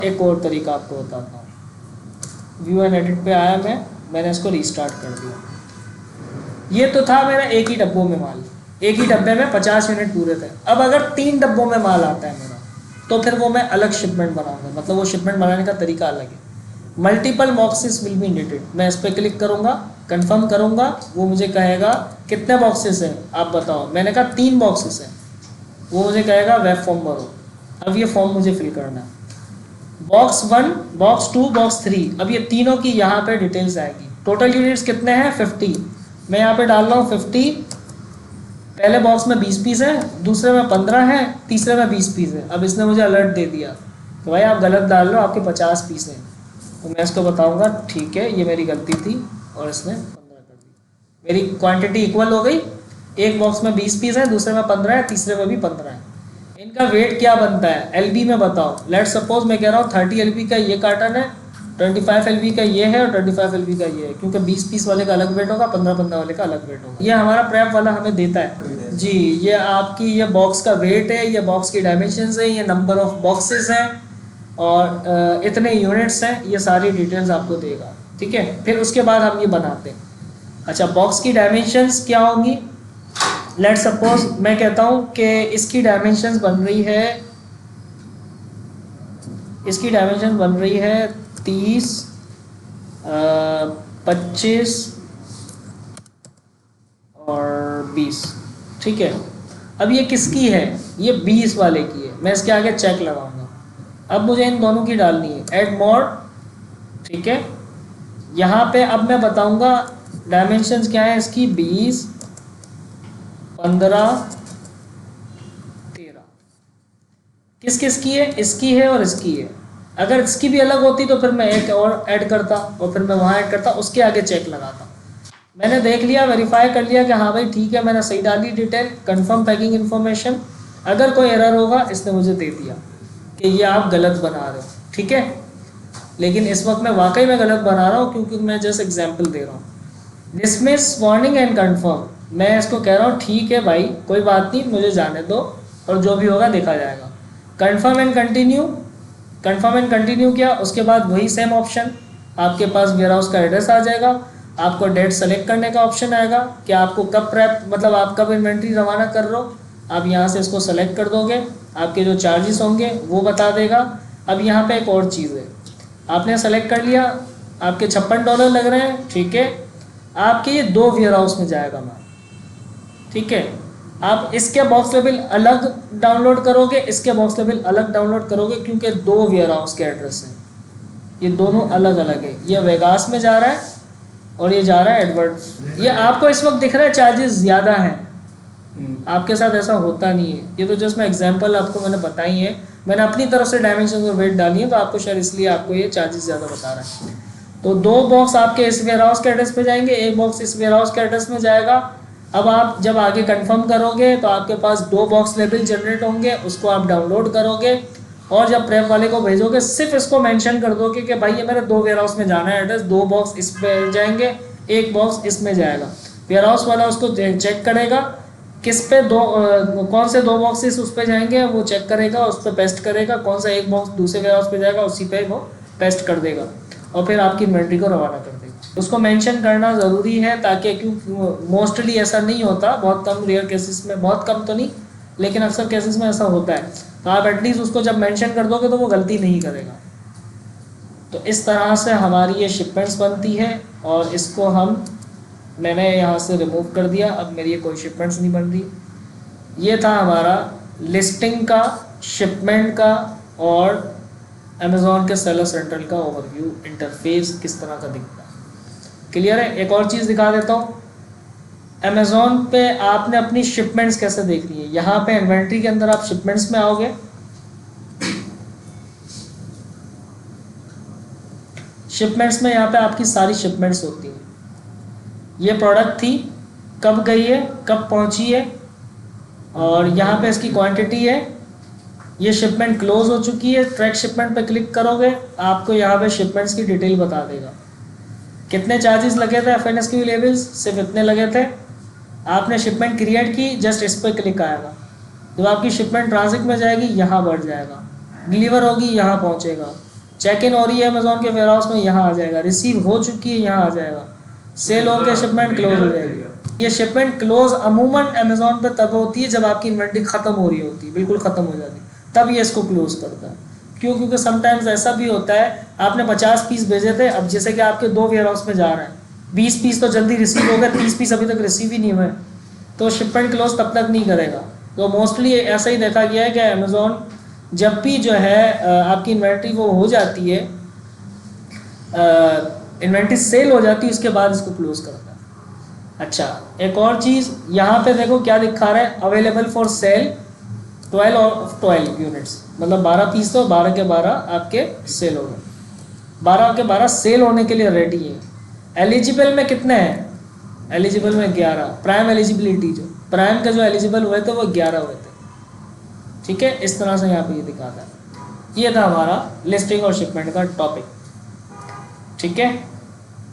एक और तरीका आपको बताता हूँ। व्यू एंड एडिट पे आया मैंने इसको रीस्टार्ट कर दिया। ये तो था मेरा एक ही डब्बों में माल, एक ही डब्बे में 50 यूनिट पूरे थे। अब अगर 3 डब्बों में माल आता है मेरा, तो फिर वो मैं अलग शिपमेंट बनाऊंगा, मतलब वो शिपमेंट बनाने का तरीका अलग है। Multiple boxes will be needed. मैं इस पर क्लिक करूंगा, कंफर्म करूंगा, वो मुझे कहेगा कितने बॉक्सेस हैं आप बताओ। मैंने कहा 3 बॉक्सेस हैं। वो मुझे कहेगा वेब फॉर्म भरो। अब ये फॉर्म मुझे फिल करना है। बॉक्स 1, बॉक्स 2, बॉक्स 3, अब ये तीनों की यहाँ पे डिटेल्स आएगी। टोटल यूनिट्स कितने हैं 50। मैं यहाँ पे डाल रहा हूँ 50। पहले बॉक्स में 20 पीस है, दूसरे में 15 है, तीसरे में 20 पीस है। अब इसने मुझे अलर्ट दे दिया तो भाई आप गलत डाल रहे हो, आपके 50 पीस हैं। तो मैं इसको बताऊंगा ठीक है ये मेरी गलती थी और इसने 15 कर दी। मेरी क्वांटिटी इक्वल हो गई। एक बॉक्स में 20 पीस है, दूसरे में 15 है, तीसरे में भी 15 है। इनका वेट क्या बनता है एलबी में बताओ। लेट सपोज मैं कह रहा हूँ 30 एलबी का ये कार्टन है, 25 एलबी का ये है और 25 एलबी का ये है, क्योंकि 20 पीस वाले का अलग वेट होगा, 15 वाले का अलग वेट होगा। ये हमारा प्रेप वाला हमें देता है जी। ये आपकी ये बॉक्स का वेट है, ये बॉक्स की डायमेंशंस है, ये नंबर ऑफ बॉक्सेस हैं और इतने यूनिट्स हैं, ये सारी डिटेल्स आपको देगा। ठीक है, फिर उसके बाद हम ये बनाते हैं। अच्छा, बॉक्स की डायमेंशंस क्या होंगी। लेट सपोज मैं कहता हूँ कि इसकी डायमेंशंस बन रही है, इसकी डायमेंशन बन रही है 30, 25 और 20। ठीक है, अब ये किसकी है, ये 20 वाले की है। मैं इसके आगे चेक लगाऊंगा। अब मुझे इन दोनों की डालनी है, ऐड मोर। ठीक है, यहाँ पे अब मैं बताऊंगा डायमेंशंस क्या है इसकी, 20, 15, 13। किस किस की है, इसकी है और इसकी है। अगर इसकी भी अलग होती तो फिर मैं एक और ऐड करता और फिर मैं वहाँ ऐड करता, उसके आगे चेक लगाता। मैंने देख लिया, वेरीफाई कर लिया कि हाँ भाई ठीक है, मैंने सही डाली डिटेल, कंफर्म पैकिंग इन्फॉर्मेशन। अगर कोई एरर होगा इसने मुझे दे दिया कि ये आप गलत बना रहे हो। ठीक है, लेकिन इस वक्त मैं वाकई में गलत बना रहा हूँ क्योंकि मैं जस्ट एग्जाम्पल दे रहा हूँ। डिसमिस वार्निंग एंड कंफर्म, मैं इसको कह रहा हूँ ठीक है भाई कोई बात नहीं, मुझे जाने दो और जो भी होगा देखा जाएगा। Confirm and continue, confirm and continue किया, उसके बाद वही सेम ऑप्शन, आपके पास वेयर हाउस का एड्रेस आ जाएगा, आपको डेट सेलेक्ट करने का ऑप्शन आएगा कि आपको कब प्रेप, मतलब आप कब इन्वेंट्री रवाना कर रहे हो। आप यहाँ से इसको सेलेक्ट कर दोगे, आपके जो चार्जेस होंगे वो बता देगा। अब यहाँ पे एक और चीज़ है, आपने सेलेक्ट कर लिया, आपके $56 लग रहे हैं। ठीक है, आपके ये 2 वेयर हाउस में जाएगा माल। ठीक है, आप इसके बॉक्स लेवल अलग डाउनलोड करोगे, इसके बॉक्स लेवल अलग डाउनलोड करोगे, क्योंकि 2 वेयर हाउस के एड्रेस हैं, ये दोनों अलग अलग है। ये वेगास में जा रहा है और ये जा रहा है एडवर्ड। ये आपको इस वक्त दिख रहा है चार्जेस ज़्यादा हैं, आपके साथ ऐसा होता नहीं है। ये तो जस्ट मैं एग्जांपल आपको मैंने बताई है, मैंने अपनी तरफ से डायमेंशन और वेट डाली है, तो आपको शायद इसलिए आपको ये चार्जेस ज़्यादा बता रहा है। तो 2 बॉक्स आपके इस वेयर हाउस के एड्रेस पे जाएंगे, एक बॉक्स इस वेयर हाउस के एड्रेस में जाएगा। अब आप जब आगे कंफर्म करोगे तो आपके पास 2 बॉक्स लेबल जनरेट होंगे, उसको आप डाउनलोड करोगे और जब प्रेप वाले को भेजोगे सिर्फ इसको मेंशन कर दोगे कि भाई ये मेरे 2 वेयर हाउस में जाना है एड्रेस, 2 बॉक्स इस पे जाएंगे, एक बॉक्स इसमें जाएगा। वेयर हाउस वाला उसको चेक करेगा किस पे कौन से 2 बॉक्सेस उस पे जाएंगे, वो चेक करेगा, उस पर पेस्ट करेगा, कौन सा एक बॉक्स दूसरे वेयर हाउस पे जाएगा उसी पे वो पेस्ट कर देगा और फिर आपकी इन्वेंट्री को रवाना कर देगा। उसको मेंशन करना ज़रूरी है ताकि, क्यों मोस्टली ऐसा नहीं होता, बहुत कम रेयर केसेस में, बहुत कम तो नहीं लेकिन अक्सर केसेस में ऐसा होता है, तो आप एटलीस्ट उसको जब मेंशन कर दोगे तो वो गलती नहीं करेगा। तो इस तरह से हमारी ये शिपमेंट्स बनती है और इसको मैंने यहाँ से रिमूव कर दिया, अब मेरी ये कोई शिपमेंट्स नहीं बन रही। ये था हमारा लिस्टिंग का, शिपमेंट का और अमेज़ॉन के सेलर सेंट्रल का ओवरव्यू इंटरफेस किस तरह का दिखता है। क्लियर है। एक और चीज़ दिखा देता हूँ, अमेज़ॉन पे आपने अपनी शिपमेंट्स कैसे देखनी है। यहाँ पे इन्वेंट्री के अंदर आप शिपमेंट्स में आओगे, शिपमेंट्स में यहाँ पे आपकी सारी शिपमेंट्स होती हैं। ये प्रोडक्ट थी, कब गई है, कब पहुँची है और यहाँ पे इसकी क्वांटिटी है। ये शिपमेंट क्लोज हो चुकी है, ट्रैक शिपमेंट पे क्लिक करोगे आपको यहाँ पे शिपमेंट्स की डिटेल बता देगा। कितने चार्जेस लगे थे FNSQ लेवल्स, सिर्फ इतने लगे थे। आपने शिपमेंट क्रिएट की, जस्ट इस पर क्लिक आएगा, जब आपकी शिपमेंट ट्रांजिट में जाएगी यहाँ बढ़ जाएगा, डिलीवर होगी यहाँ पहुँचेगा, चेक इन हो रही है अमेजोन के वेयर हाउस में, यहाँ आ जाएगा, रिसीव हो चुकी है यहाँ आ जाएगा, सेल हो के शिपमेंट क्लोज हो जाएगी। ये शिपमेंट क्लोज अमूमन अमेजोन पे तब होती है जब आपकी इन्वेंट्री खत्म हो रही होती है, बिल्कुल खत्म हो जाती है, तब ये इसको क्लोज करता है। क्यों? क्योंकि समटाइम्स ऐसा भी होता है आपने 50 पीस भेजे थे, अब जैसे कि आपके 2 वेयर हाउस में जा रहे हैं, 20 पीस तो जल्दी रिसीव हो गए, 30 पीस अभी तक रिसीव ही नहीं हुए, तो शिपमेंट क्लोज तब तक नहीं करेगा। तो मोस्टली ऐसा ही देखा गया है कि अमेजोन जब भी जो है आपकी इन्वेंट्री वो हो जाती है, इन्वेंट्री सेल हो जाती है, उसके बाद इसको क्लोज करता है। अच्छा, एक और चीज़ यहाँ पे देखो क्या दिखा रहा है, available for sale 12 of 12 units, मतलब 12 पीस तो 12 के 12 आपके सेल हो गए, 12 के 12 सेल होने के लिए रेडी है। एलिजिबल में कितने हैं? एलिजिबल में 11, प्राइम एलिजिबिलिटी, जो प्राइम का जो एलिजिबल हुए थे वो 11 हुए थे। ठीक है, इस तरह से यहाँ पे ये दिखाता है। ये था हमारा लिस्टिंग और शिपमेंट का टॉपिक। ठीक है।